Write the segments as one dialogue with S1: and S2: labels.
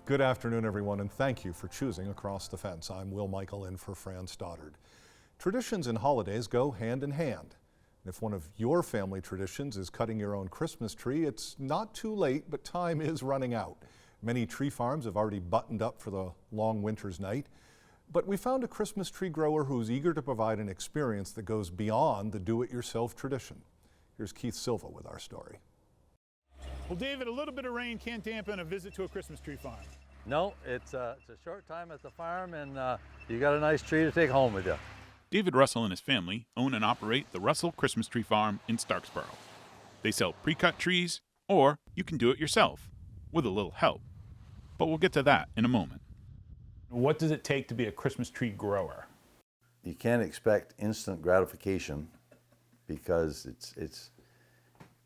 S1: Good afternoon, everyone, and thank you for choosing Across the Fence. I'm Will Michael in for Fran Stoddard. Traditions and holidays go hand in hand. If one of your family traditions is cutting your own Christmas tree, it's not too late, but time is running out. Many tree farms have already buttoned up for the long winter's night. But we found a Christmas tree grower who's eager to provide an experience that goes beyond the do-it-yourself tradition. Here's Keith Silva with our story.
S2: Well, David, a little bit of rain can't dampen a visit to a Christmas tree farm.
S3: No, it's a short time at the farm, and you got a nice tree to take home with you.
S4: David Russell and his family own and operate the Russell Christmas Tree Farm in Starksboro. They sell pre-cut trees, or you can do it yourself, with a little help. But we'll get to that in a moment.
S2: What does it take to be a Christmas tree grower?
S3: You can't expect instant gratification because it's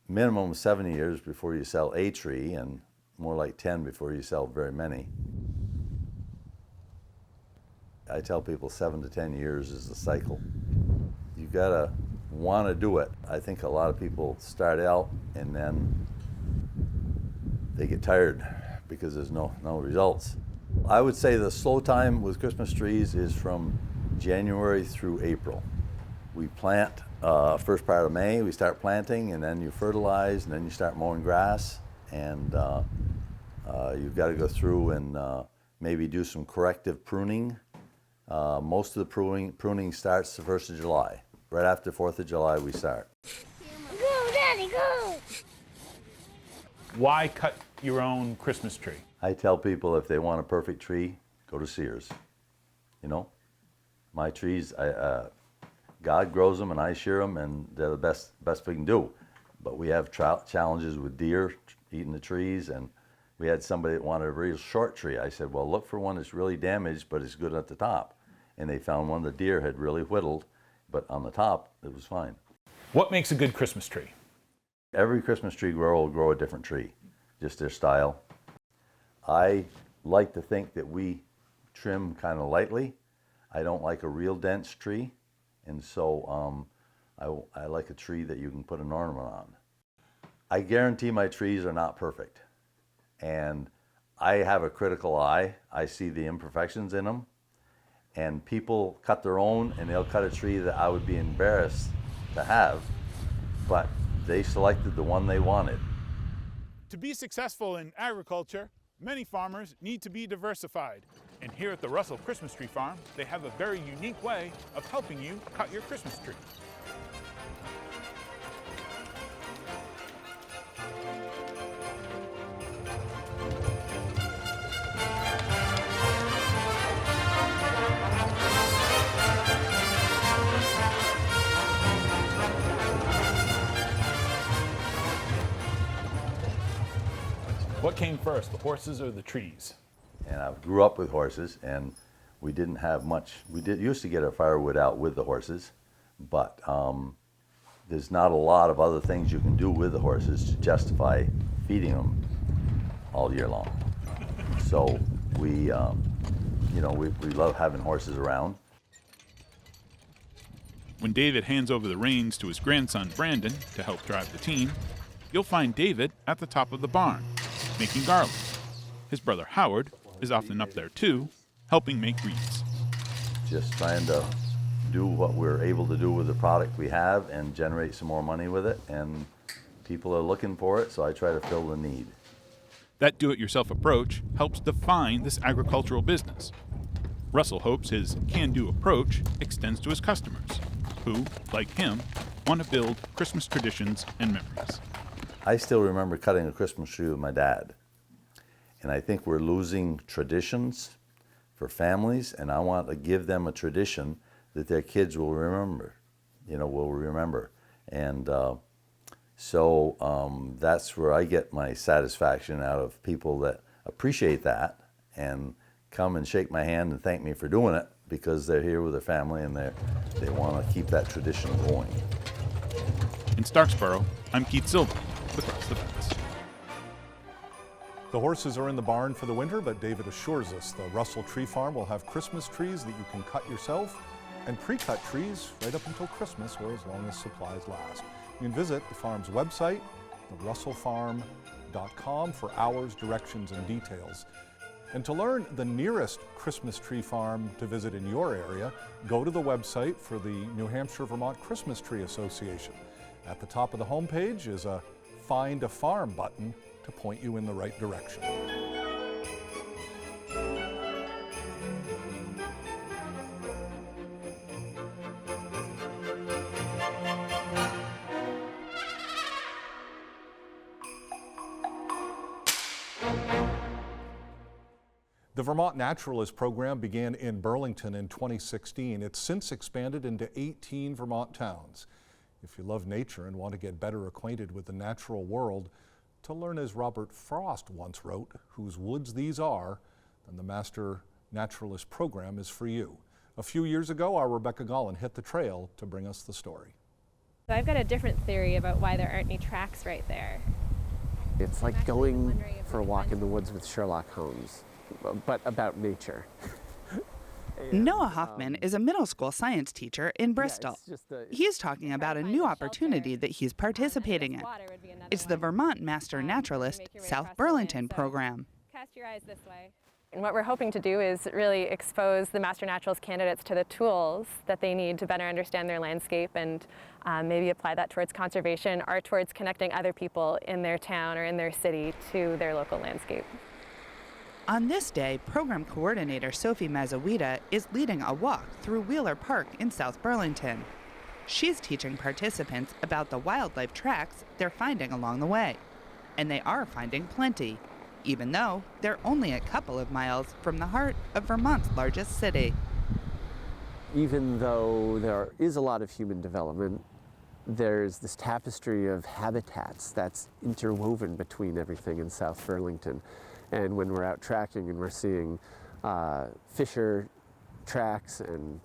S3: minimum 7 years before you sell a tree, and more like 10 before you sell very many. I tell people 7 to 10 years is the cycle. You gotta want to do it. I think a lot of people start out and then they get tired because there's no results. I would say the slow time with Christmas trees is from January through April. We plant first part of May, we start planting, and then you fertilize, and then you start mowing grass, and you've got to go through and maybe do some corrective pruning. Most of the pruning starts the 1st of July. Right after 4th of July we start.
S5: Go, Daddy, go!
S2: Why cut your own Christmas tree?
S3: I tell people if they want a perfect tree, go to Sears. You know, my trees, God grows them and I shear them, and they're the best we can do. But we have challenges with deer eating the trees, and we had somebody that wanted a real short tree. I said, well, look for one that's really damaged, but it's good at the top. And they found one the deer had really whittled, but on the top, it was fine.
S2: What makes a good Christmas tree?
S3: Every Christmas tree grower will grow a different tree, just their style. I like to think that we trim kind of lightly. I don't like a real dense tree, and so I like a tree that you can put an ornament on. I guarantee my trees are not perfect, and I have a critical eye. I see the imperfections in them, and people cut their own, and they'll cut a tree that I would be embarrassed to have, but they selected the one they wanted.
S2: To be successful in agriculture, many farmers need to be diversified. And here at the Russell Christmas Tree Farm, they have a very unique way of helping you cut your Christmas tree. What came first, the horses or the trees?
S3: And I grew up with horses, and we didn't have much. We used to get our firewood out with the horses, but there's not a lot of other things you can do with the horses to justify feeding them all year long. So we love having horses around.
S4: When David hands over the reins to his grandson Brandon to help drive the team, you'll find David at the top of the barn, making garland. His brother Howard is often up there too, helping make wreaths.
S3: Just trying to do what we're able to do with the product we have and generate some more money with it, and people are looking for it, so I try to fill the need.
S4: That do-it-yourself approach helps define this agricultural business. Russell hopes his can-do approach extends to his customers, who, like him, want to build Christmas traditions and memories.
S3: I still remember cutting a Christmas tree with my dad. And I think we're losing traditions for families, and I want to give them a tradition that their kids will remember, And so that's where I get my satisfaction out of people that appreciate that and come and shake my hand and thank me for doing it, because they're here with their family and they want to keep that tradition going.
S4: In Starksboro, I'm Keith Silva with Across the Fence.
S1: The horses are in the barn for the winter, but David assures us the Russell Tree Farm will have Christmas trees that you can cut yourself and pre-cut trees right up until Christmas, or as long as supplies last. You can visit the farm's website, therussellfarm.com, for hours, directions, and details. And to learn the nearest Christmas tree farm to visit in your area, go to the website for the New Hampshire-Vermont Christmas Tree Association. At the top of the homepage is a Find a Farm button to point you in the right direction. The Vermont Naturalist program began in Burlington in 2016. It's since expanded into 18 Vermont towns. If you love nature and want to get better acquainted with the natural world, to learn as Robert Frost once wrote, whose woods these are, then the Master Naturalist program is for you. A few years ago, our Rebecca Gollin hit the trail to bring us the story.
S6: So I've got a different theory about why there aren't any tracks right there.
S7: It's like going for a walk in the woods with Sherlock Holmes, but about nature.
S8: Noah Hoffman is a middle school science teacher in Bristol. He's talking about a new opportunity that he's participating in. It's the Vermont Master Naturalist South Burlington program.
S6: Cast your eyes this way. And what we're hoping to do is really expose the Master Naturalist candidates to the tools that they need to better understand their landscape and maybe apply that towards conservation or towards connecting other people in their town or in their city to their local landscape.
S8: On this day, program coordinator Sophie Mazawita is leading a walk through Wheeler Park in South Burlington. She's teaching participants about the wildlife tracks they're finding along the way. And they are finding plenty, even though they're only a couple of miles from the heart of Vermont's largest city.
S7: Even though there is a lot of human development, there's this tapestry of habitats that's interwoven between everything in South Burlington. And when we're out tracking and we're seeing fisher tracks and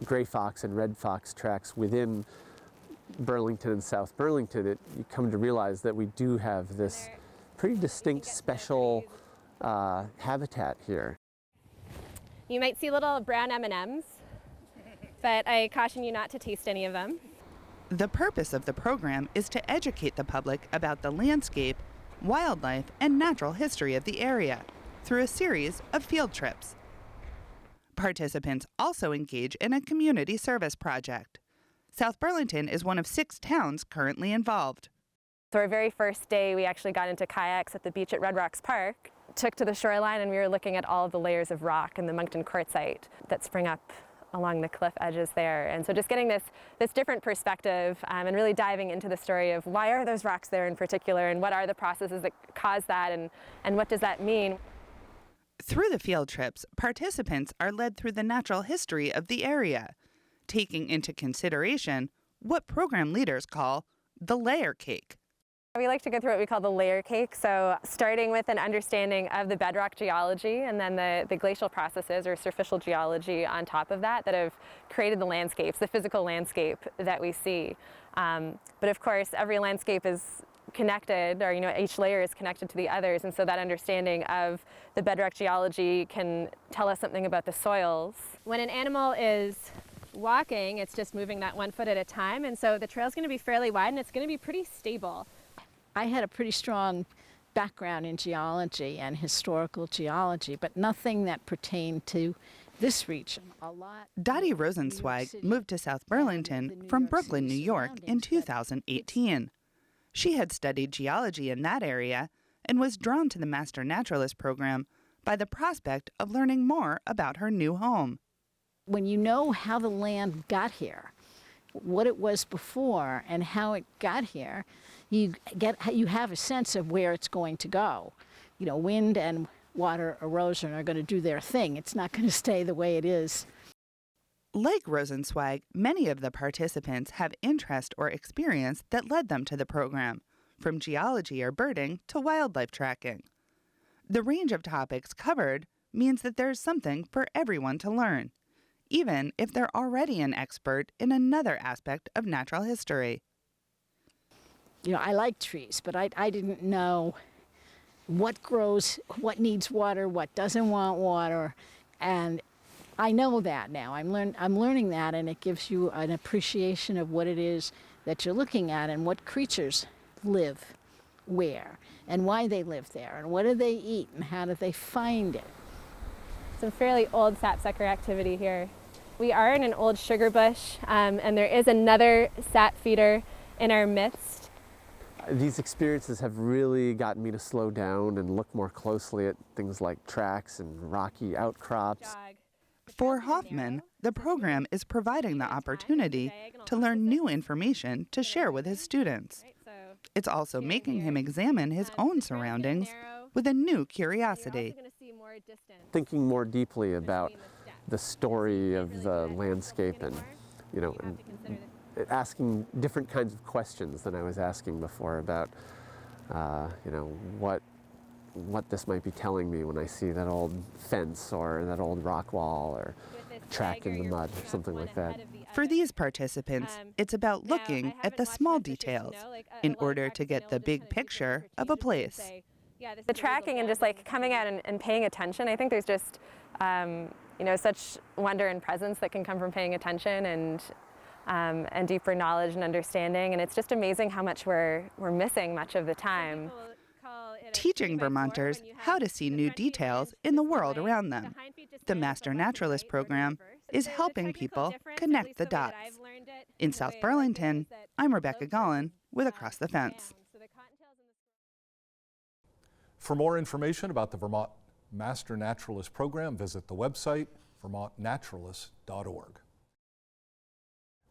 S7: gray fox and red fox tracks within Burlington and South Burlington, you come to realize that we do have this pretty distinct special habitat here.
S6: You might see little brown M&Ms, but I caution you not to taste any of them.
S8: The purpose of the program is to educate the public about the landscape, wildlife, and natural history of the area through a series of field trips. Participants also engage in a community service project. South Burlington is one of 6 towns currently involved.
S6: So our very first day, we actually got into kayaks at the beach at Red Rocks Park, took to the shoreline, and we were looking at all of the layers of rock in the Moncton Quartzite that spring up along the cliff edges there. And so just getting this different perspective and really diving into the story of why are those rocks there in particular and what are the processes that cause that and what does that mean.
S8: Through the field trips, participants are led through the natural history of the area, taking into consideration what program leaders call the layer cake.
S6: We like to go through what we call the layer cake, so starting with an understanding of the bedrock geology and then the glacial processes or surficial geology on top of that have created the landscapes, the physical landscape that we see. But of course, every landscape is connected, or each layer is connected to the others, and so that understanding of the bedrock geology can tell us something about the soils. When an animal is walking, it's just moving that 1 foot at a time, and so the trail's going to be fairly wide and it's going to be pretty stable.
S9: I had a pretty strong background in geology and historical geology, but nothing that pertained to this region.
S8: Dottie Rosenzweig moved to South Burlington from Brooklyn, New York in 2018. She had studied geology in that area and was drawn to the Master Naturalist program by the prospect of learning more about her new home.
S9: When you know how the land got here, what it was before and how it got here, you have a sense of where it's going to go. Wind and water erosion are going to do their thing. It's not going to stay the way it is.
S8: Like Rosenzweig, many of the participants have interest or experience that led them to the program, from geology or birding to wildlife tracking. The range of topics covered means that there's something for everyone to learn, even if they're already an expert in another aspect of natural history.
S9: I like trees, but I didn't know what grows, what needs water, what doesn't want water, and I know that now. I'm learning that, and it gives you an appreciation of what it is that you're looking at and what creatures live where and why they live there and what do they eat and how do they find it.
S6: some fairly old sapsucker activity here. We are in an old sugar bush, and there is another sap feeder in our midst.
S7: These experiences have really gotten me to slow down and look more closely at things like tracks and rocky outcrops.
S8: For Hoffman, the program is providing the opportunity to learn new information to share with his students. It's also making him examine his own surroundings with a new curiosity.
S7: Thinking more deeply about the story of the landscape and, and asking different kinds of questions than I was asking before about, what this might be telling me when I see that old fence or that old rock wall or track in the mud or something like that.
S8: For these participants, it's about looking at the small details in order to get the big picture of a place.
S6: The tracking and just like coming out and paying attention, I think there's just, such wonder and presence that can come from paying attention and deeper knowledge and understanding. And it's just amazing how much we're missing much of the time.
S8: Teaching Vermonters how to see new details in the world around them. The Master Naturalist program is helping people connect the dots. In South Burlington, I'm Rebecca Gollin with Across the Fence.
S1: For more information about the Vermont Master Naturalist program, visit the website vermontnaturalist.org.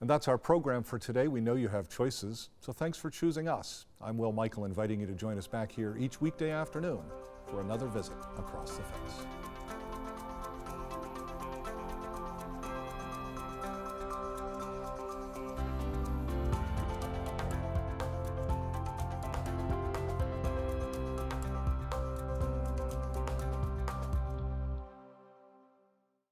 S1: And that's our program for today. We know you have choices, so thanks for choosing us. I'm Will Michael, inviting you to join us back here each weekday afternoon for another visit Across the Fence.